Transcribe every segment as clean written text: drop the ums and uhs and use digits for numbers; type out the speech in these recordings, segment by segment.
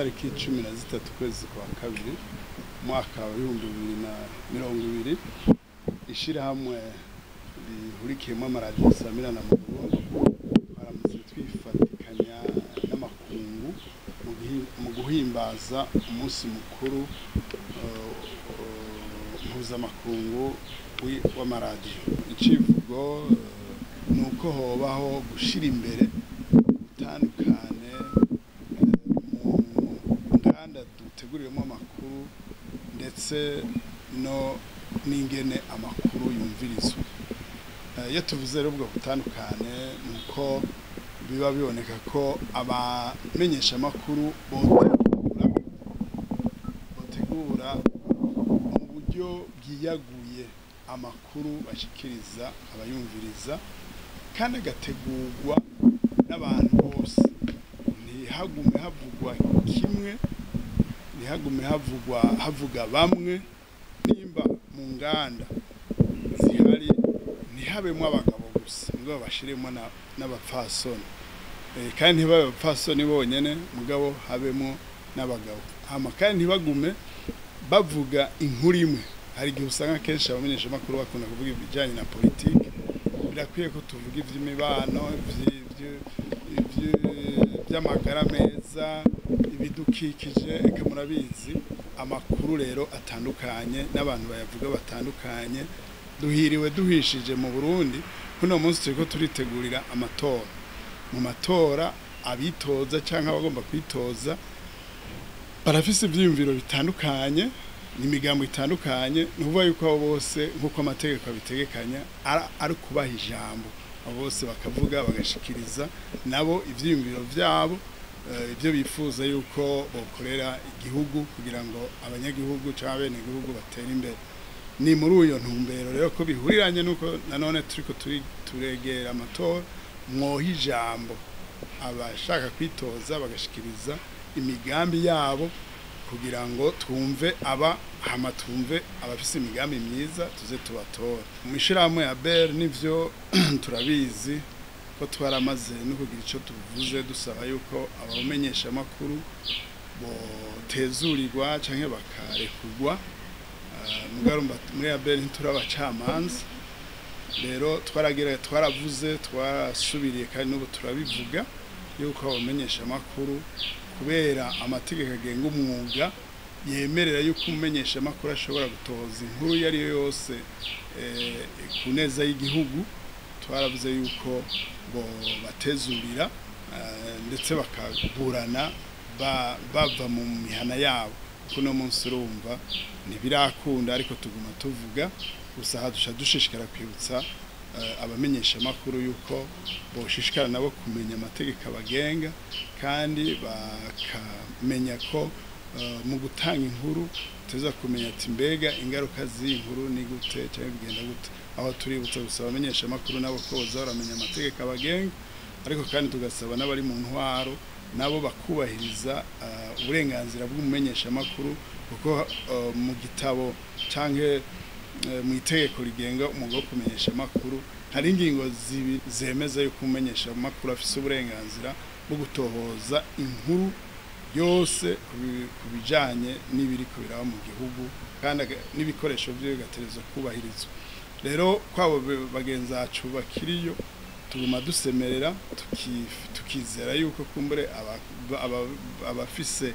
itariki 13 kwezi kwa kabiri mwaka wa 2020 ishirahamwe rihurikiyemo amaradiyo Samirana mu Burundi baramutse twifatikanya n'amakungu mu guhimbaza umunsi mukuru mpuzamakungu w'amaradiyo. Icivugo nuko hobaho gushira imbere utandukane mu nganda duteguriremo amakuru ndetse no n'ingene amakuru yumvirizwa. Iyo tuvuze rero ubwo butandukane nuko biba biboneka ko abamenyesha amakuru botegura mu buryo bwiyaguye amakuru bashikiriza abayumviriza kandi agategurwa n'abantu bose, ntihagume havugwa kimwe, ntihagume havuga bamwe, nimba mu nganda zihari ntihabemo abagabo gusa ngo bashiremo n'abapfasoni, kandi ntibabe abapfasoni bonyene mugabo habemo n'abagabo, kandi ntibagume bavuga inkuru imwe. Hari igihe usanga kenshi abamenyesha amakuru bakunda kuvuga ibijyanye na politiki, birakwiye ko tuvuga ivy'imibano, ivy'amagara meza, ibidukikije, eka murabizi amakuru rero atandukanye n'abantu bayavuga batandukanye. Duhiriwe duhishije mu Burundi kuno munsi turiko turitegurira amatora. Mu matora abitoza canke abagomba kwitoza barafise ivyiyumviro bitandukanye n'imigambo itandukanye, nuvuga yuko abo bose nkuko amategeko abitegekanya ari kubaha ijambo, abo bose bakavuga bagashikiriza nabo ivyiyumviro vyabo, ibyo bifuza yuko bokorera igihugu kugira ngo abanyagihugu canke bene igihugu batera imbere. Ni muri uyo ntumbero rero ko bihuriranye nuko nanone turiko turegera amatora, mwoha ijambo abashaka kwitoza bagashikiriza imigambi yabo kugira ngo twumve twumve abafise imigambi myiza tuze tubatora. Mwishirahamwe ya BER nivyo turabizi ko twaramaze no kugira ico tuvuze dusaba yuko abamenyesha amakuru botezurirwa canke bakarekurwa. Muri ya BER ntiturabacamanza rero twaravuze twarasubiriye kandi n'ubu turabivuga yuko abamenyesha amakuru kubera amategeko agenga umwuga yemerera yuko umumenyesha amakuru ashobora gutoza inkuru iyo ari yo yose ku neza y'igihugu, twaravuze yuko batezurira ndetse bakaburana bava mu mihana yabo. Kuno munsi urumva ntibirakunda ariko tuguma tuvuga gusa hadusha dushishikara kwibutsa abamenyesha amakuru yuko boshishikara nabo kumenya amategeko abagenga kandi bakamenya ko mu gutanga inkuru tuza kumenya ati mbega ingaruka z'inkuru ni gute cyangwa bigenda gute. Aho tuributsa gusa abamenyesha amakuru nabo ko baramenya amategeko abagenga, ariko kandi tugasaba n'abari mu ntwaro nabo bakubahiriza uburenganzira bw'umumenyesha amakuru, kuko mu gitabo canke mu itegeko rigenga umwuga wo kumenyesha amakuru hari ingingo zemeza yuko umumenyesha amakuru afise uburenganzira bwo gutohoza inkuru yose ku bijanye n'ibiri kubiraba mu gihugu kandi n'ibikoresho byo bigaterezwa kubahirizwa. Rero kwabo bagenzi bacu bakiriyo tuguma dusemerera tukizera yuko kumbure abafise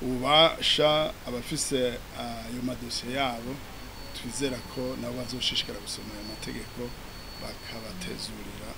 ububasha, abafise ayo madosiye yabo, twizera ko nabo bazoshishikara gusoma ayo mategeko bakabatezurira.